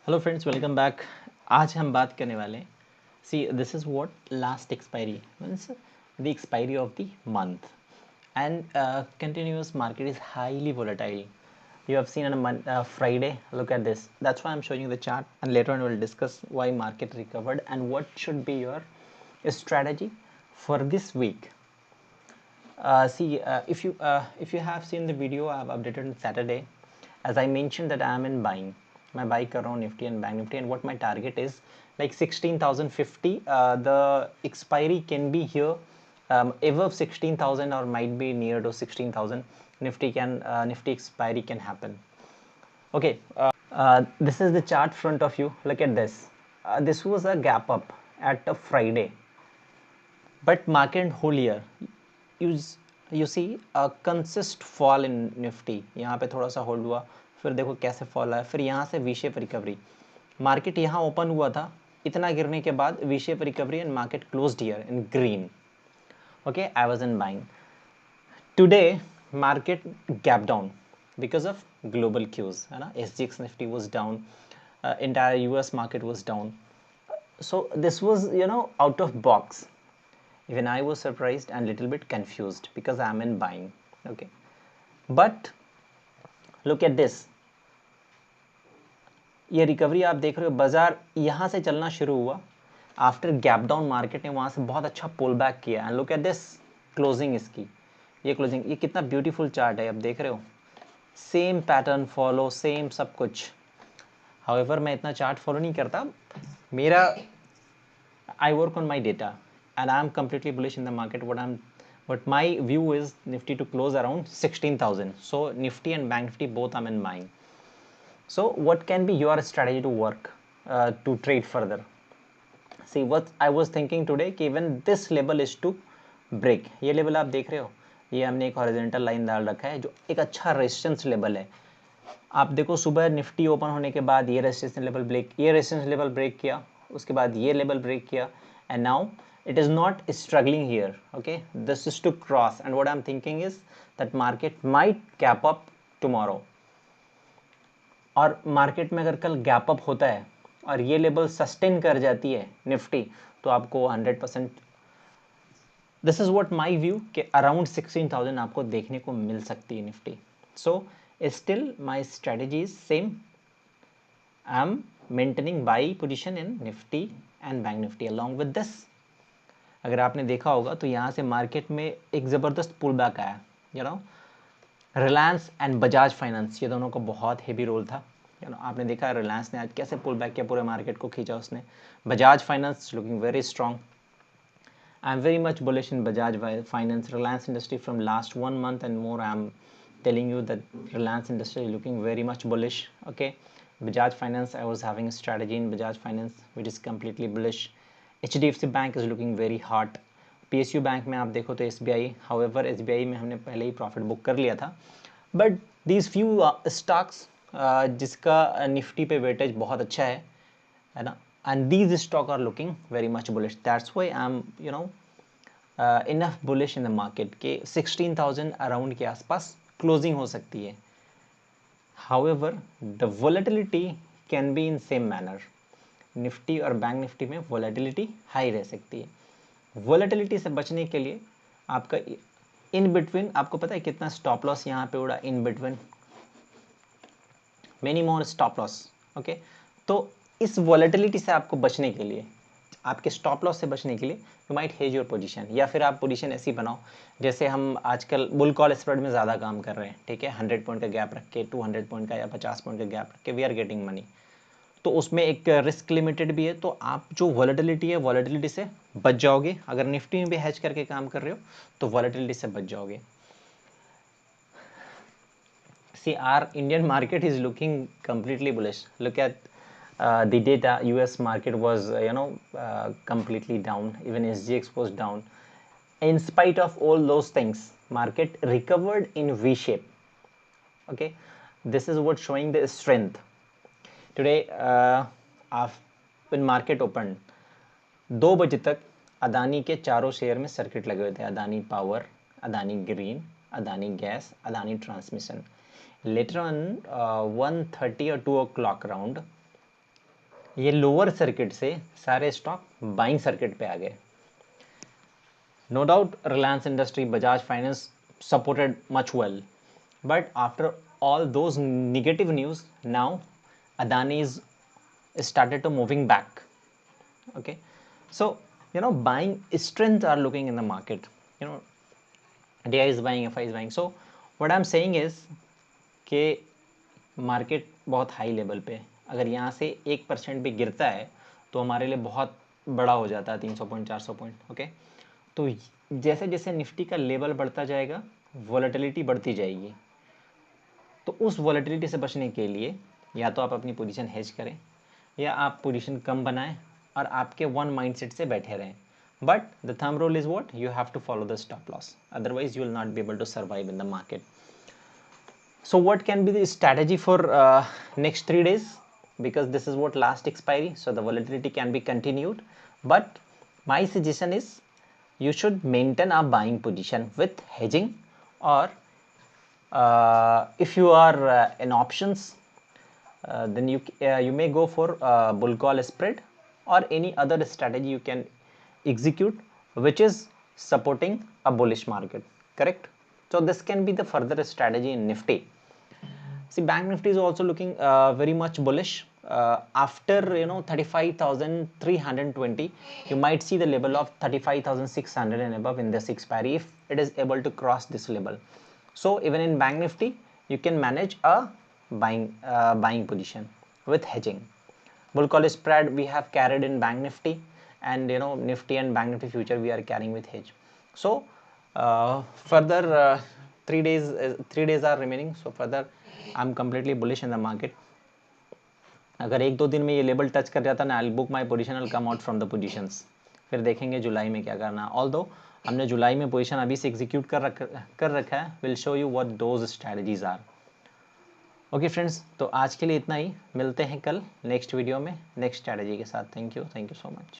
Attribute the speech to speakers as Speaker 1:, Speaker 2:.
Speaker 1: Hello friends, welcome back. आज हम बात करने वाले हैं, see this is what last expiry means the expiry of the month and continuous market is highly volatile. You have seen on a Friday, look at this. That's why I'm showing you the chart, and later on we'll discuss why market recovered and what should be your strategy for this week. If you have seen the video I have updated on Saturday, as I mentioned that I am in buying. मैं buy कर रहा हूँ Nifty and Bank Nifty, and what my target is like 16,050. The expiry can be here above 16,000 or might be near to 16,000. Nifty expiry can happen. Okay, this is the chart front of you. Look at this. This was a gap up at a Friday. But market whole year, you see a consist fall in Nifty. यहाँ पे थोड़ा सा hold हुआ, फिर देखो कैसे fall आया, फिर यहाँ से वी शेप रिकवरी. मार्केट यहाँ ओपन हुआ था, इतना गिरने के बाद V shape recovery and market closed here in green. Okay, I was in buying. Today market gap down because of global cues, है ना. SGX Nifty was down, entire US market was down. So this was out of box. Even I was surprised and little bit confused because I am in buying. Okay, but look at this. ये recovery आप देख रहे हो, बाजार यहाँ से चलना शुरू हुआ आफ्टर गैप डाउन. मार्केट ने वहाँ से बहुत अच्छा पुल बैक किया and look at this closing. इसकी ये क्लोजिंग, ये कितना ब्यूटीफुल चार्ट है, आप देख रहे हो. सेम पैटर्न फॉलो, सेम सब कुछ. हाउएवर मैं इतना चार्ट फॉलो नहीं करता. मेरा I work on my data and I am completely bullish in the market. What my view is Nifty to close around 16,000. So Nifty and Bank Nifty both I'm in buying. So what can be your strategy to work to trade further? See what I was thinking today कि even this level is to break. ये level आप देख रहे हो, ये हमने एक horizontal line डाल रखा है जो एक अच्छा रेजिस्टेंस लेवल है. आप देखो सुबह निफ्टी ओपन होने के बाद ये रेजिस्टेंस लेवल ब्रेक किया, उसके बाद ये लेवल ब्रेक किया, and now it is not struggling here. Okay, this is to cross, and what I'm thinking is that market might gap up tomorrow. और मार्केट में अगर कल गैप अप होता है और ये लेवल सस्टेन कर जाती है निफ्टी, तो आपको 100%, this is what my view, कि अराउंड 16,000 आपको देखने को मिल सकती है Nifty. So still my strategy is same. I am maintaining by position in Nifty and bank Nifty along with this. अगर आपने देखा होगा तो यहाँ से मार्केट में एक ज़बरदस्त पुल बैक आया. रिलायंस एंड बजाज फाइनेंस, ये दोनों का बहुत हेवी रोल था. आपने देखा रिलायंस ने आज कैसे पुल बैक किया, पूरे मार्केट को खींचा उसने. Bajaj finance looking very strong. I am very much bullish in Bajaj finance. Reliance industry from last 1 month and more, I am telling you that Reliance industry is looking very much bullish. Okay, Bajaj Finance, I was having a strategy in Bajaj Finance which is completely bullish. HDFC Bank is looking very hot. PSU bank में आप देखो तो SBI, however SBI में हमने पहले ही profit book कर लिया था. बट दीज फ्यू स्टॉक्स जिसका निफ्टी पे वेटेज बहुत अच्छा है ना, and these stock are looking very much bullish. That's why I am enough bullish in the market के 16,000 अराउंड के आसपास क्लोजिंग हो सकती है. However the volatility can be in same manner. Nifty और बैंक निफ्टी में वॉलेटिलिटी हाई रह सकती है. वॉलेटिलिटी से बचने के लिए आपका इन बिटवीन, आपको पता है कितना स्टॉप लॉस यहाँ पे उड़ा in between, many more stop loss. Okay, तो इस वॉलेटिलिटी से आपको बचने के लिए, आपके स्टॉप लॉस से बचने के लिए you might hedge your position, या फिर आप पोजीशन ऐसी बनाओ जैसे हम आजकल बुल कॉल स्प्रेड में ज़्यादा काम कर रहे हैं. ठीक है, 100 पॉइंट का गैप रख के, 200 पॉइंट का या 50 पॉइंट का गैप रख के वी आर गेटिंग मनी. तो उसमें एक रिस्क लिमिटेड भी है, तो आप जो वॉलेटिलिटी है वॉलेटिलिटी से बच जाओगे. अगर निफ्टी में भी हैज करके काम कर रहे हो तो वॉलेटिलिटी से बच जाओगे. See, our Indian market is looking completely bullish. Look at the data. US market was completely down. Even SGX was down. In spite of all those things, market recovered in V shape. Okay, this is what showing the strength. Today when market opened, 2 बजे तक अदानी के चारों share में circuit लगे हुए थे. Adani power, Adani green, Adani gas, Adani transmission. Later on 1:30 or 2 o'clock around, ये lower circuit से सारे स्टॉक बाइंग सर्किट पे आ गए. No doubt Reliance Industry, Bajaj Finance supported much well. But after all those negative news, now Adani is started to moving back. Okay. So, buying strength are looking in the market. DI is buying, FI is buying. So, what I'm saying is कि market बहुत high level पे, अगर यहाँ से 1% भी गिरता है तो हमारे लिए बहुत बड़ा हो जाता है, 300 पॉइंट 400 पॉइंट. ओके. तो जैसे जैसे निफ्टी का लेवल बढ़ता जाएगा वॉलेटिलिटी बढ़ती जाएगी. तो उस वॉलेटिलिटी से बचने के लिए या तो आप अपनी पोजीशन हेज करें या आप पोजीशन कम बनाएं और आपके वन माइंडसेट से बैठे रहें. But the thumb rule is what, you have to follow the stop loss, otherwise you will not be able to survive in the market. So what can be the strategy for next 3 days, because this is what last expiry, so the volatility can be continued. But my suggestion is you should maintain a buying position with hedging, or if you are in options, then you may go for bull call spread or any other strategy you can execute which is supporting a bullish market. Correct. So this can be the further strategy in Nifty. See, Bank Nifty is also looking very much bullish. After 35,320, you might see the level of 35,600 and above in this expiry if it is able to cross this level. So even in Bank Nifty, you can manage a buying position with hedging. Bull call spread we have carried in Bank Nifty, and Nifty and Bank Nifty future we are carrying with hedge. So further 3 days are remaining. So further I am completely bullish in the market. अगर 1-2 दिन में ये level touch कर जाता ना, I book my position, I come out from the positions. फिर देखेंगे जुलाई में क्या करना. ऑल्दो हमने जुलाई में पोजीशन अभी से एग्जीक्यूट कर रखा है. Will show you what those strategies are. Okay friends, तो आज के लिए इतना ही. मिलते हैं कल नेक्स्ट वीडियो में नेक्स्ट स्ट्रैटेजी के साथ. Thank you so much.